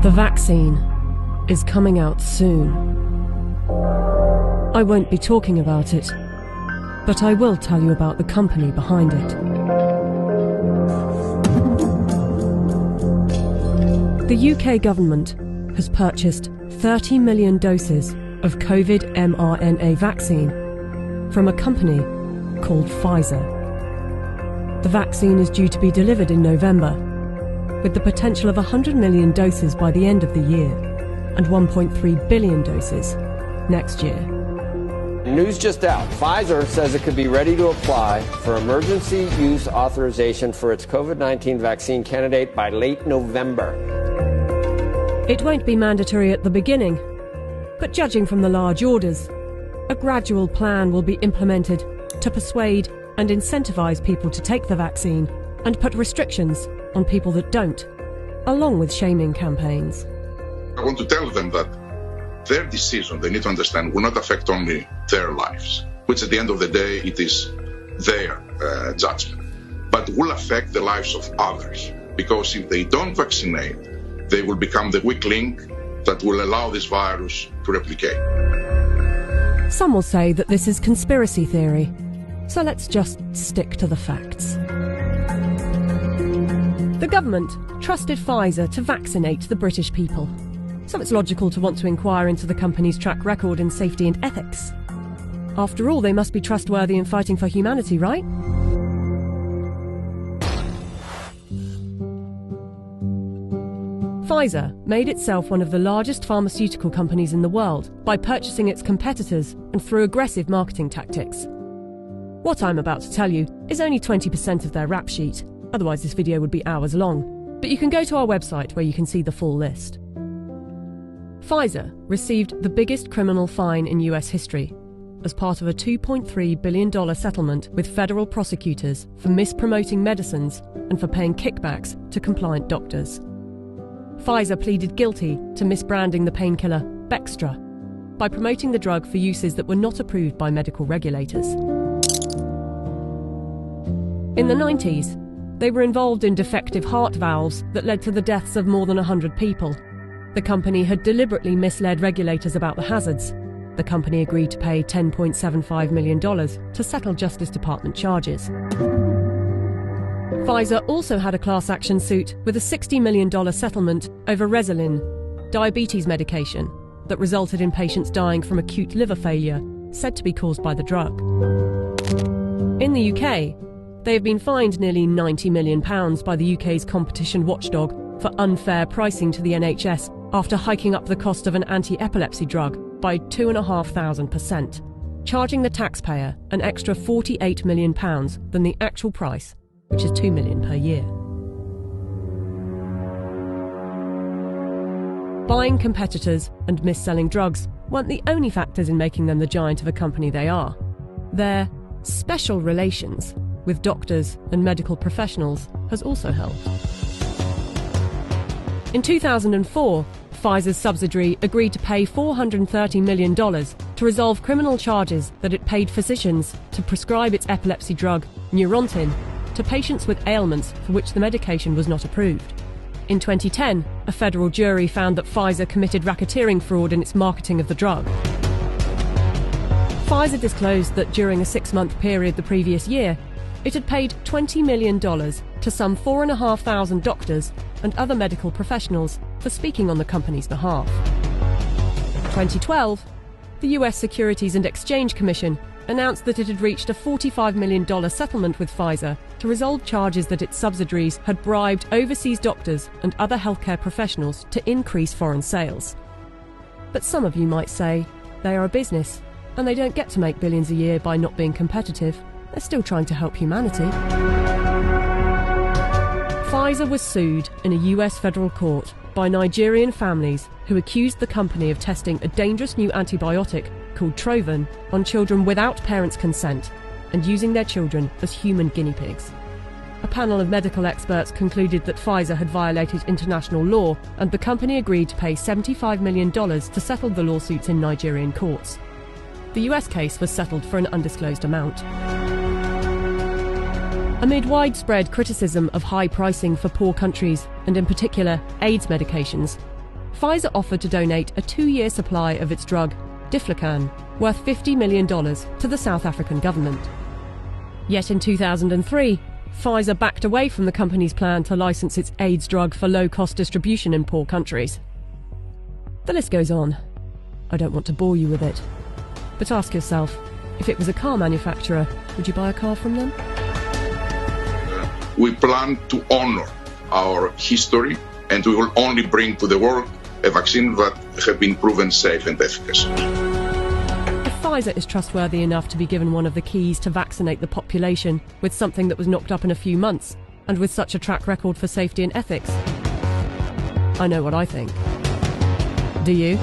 The vaccine is coming out soon. I won't be talking about it, but I will tell you about the company behind it. The UK government has purchased 30 million doses of COVID mRNA vaccine from a company called Pfizer. The vaccine is due to be delivered in November, with the potential of 100 million doses by the end of the year and 1.3 billion doses next year. News just out. Pfizer says it could be ready to apply for emergency use authorization for its COVID-19 vaccine candidate by late November. It won't be mandatory at the beginning, but judging from the large orders, a gradual plan will be implemented to persuade and incentivize people to take the vaccine and put restrictions on people that don't, along with shaming campaigns. I want to tell them that their decision, they need to understand, will not affect only their lives, which at the end of the day, it is their judgment, but will affect the lives of others. Because if they don't vaccinate, they will become the weak link that will allow this virus to replicate. Some will say that this is conspiracy theory, so let's just stick to the facts. The government trusted Pfizer to vaccinate the British people, so it's logical to want to inquire into the company's track record in safety and ethics. After all, they must be trustworthy in fighting for humanity, right? Pfizer made itself one of the largest pharmaceutical companies in the world by purchasing its competitors and through aggressive marketing tactics. What I'm about to tell you is only 20% of their rap sheet. Otherwise this video would be hours long, but you can go to our website where you can see the full list. Pfizer received the biggest criminal fine in US history as part of a $2.3 billion settlement with federal prosecutors for mispromoting medicines and for paying kickbacks to compliant doctors. Pfizer pleaded guilty to misbranding the painkiller Bextra by promoting the drug for uses that were not approved by medical regulators. In the 90s, they were involved in defective heart valves that led to the deaths of more than 100 people. The company had deliberately misled regulators about the hazards. The company agreed to pay $10.75 million to settle Justice Department charges. Pfizer also had a class action suit with a $60 million settlement over Resolin, diabetes medication, that resulted in patients dying from acute liver failure, said to be caused by the drug. In the UK, they have been fined nearly £90 million by the UK's competition watchdog for unfair pricing to the NHS after hiking up the cost of an anti-epilepsy drug by 2,500%, charging the taxpayer an extra £48 million than the actual price, which is $2 million per year. Buying competitors and mis-selling drugs weren't the only factors in making them the giant of a company they are. Their special relations with doctors and medical professionals has also helped. In 2004, Pfizer's subsidiary agreed to pay $430 million to resolve criminal charges that it paid physicians to prescribe its epilepsy drug, Neurontin, to patients with ailments for which the medication was not approved. In 2010, a federal jury found that Pfizer committed racketeering fraud in its marketing of the drug. Pfizer disclosed that during a 6-month period the previous year, it had paid $20 million to some 4,500 doctors and other medical professionals for speaking on the company's behalf. In 2012, the US Securities and Exchange Commission announced that it had reached a $45 million settlement with Pfizer to resolve charges that its subsidiaries had bribed overseas doctors and other healthcare professionals to increase foreign sales. But some of you might say they are a business and they don't get to make billions a year by not being competitive. They're still trying to help humanity. Pfizer was sued in a US federal court by Nigerian families who accused the company of testing a dangerous new antibiotic called Trovan on children without parents' consent and using their children as human guinea pigs. A panel of medical experts concluded that Pfizer had violated international law, and the company agreed to pay $75 million to settle the lawsuits in Nigerian courts. The US case was settled for an undisclosed amount. Amid widespread criticism of high pricing for poor countries, and in particular AIDS medications, Pfizer offered to donate a 2-year supply of its drug, Diflucan, worth $50 million to the South African government. Yet in 2003, Pfizer backed away from the company's plan to license its AIDS drug for low-cost distribution in poor countries. The list goes on. I don't want to bore you with it. But ask yourself, if it was a car manufacturer, would you buy a car from them? We plan to honor our history, and we will only bring to the world a vaccine that has been proven safe and efficacious. If Pfizer is trustworthy enough to be given one of the keys to vaccinate the population with something that was knocked up in a few months, and with such a track record for safety and ethics, I know what I think. Do you?